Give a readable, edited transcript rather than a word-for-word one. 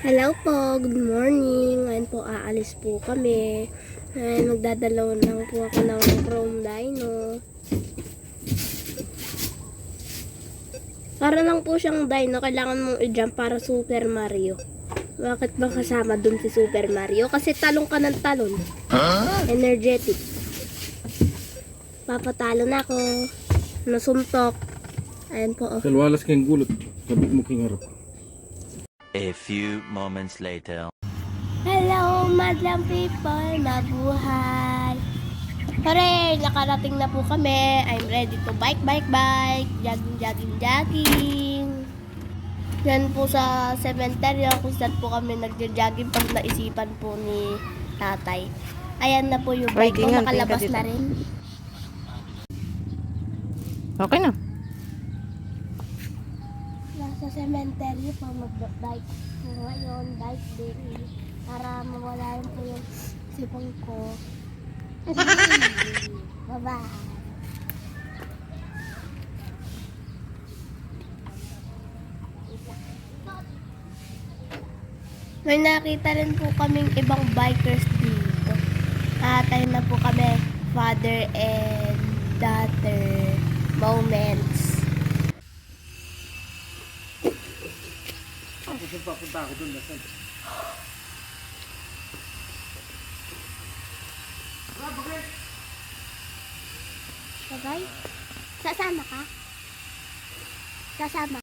Hello po, good morning. Ngayon po aalis po kami. Magdadalaw lang po ako ng Chrome Dino. Para lang po siyang dino, kailangan mong i-jump para Super Mario. Bakit ba kasama dun si Super Mario? Kasi talong ka ng talon. Energetic. Papatalo na ako. Nasuntok. Ayan po. Kalwalas kayong gulot. Sabit mo king harap. A few moments later. Hello, madlang people! Mabuhay! Hooray! Nakarating na po kami. I'm ready to bike. Jogging. Yan po sa cemetery kung saan po kami nagja-jogging pag naisipan po ni tatay. Ayan na po yung bike ko. Makalabas na rin. Okay na. Nasa cemetery pa mag-bike. Ngayon, bike day. Para mawala rin po yung sipon ko. Bye-bye. May nakita rin po kaming ibang bikers dito. Tayo na po kami. Father and daughter moments. Papunta ako dun. Bye-bye. Sasama ka? Sasama.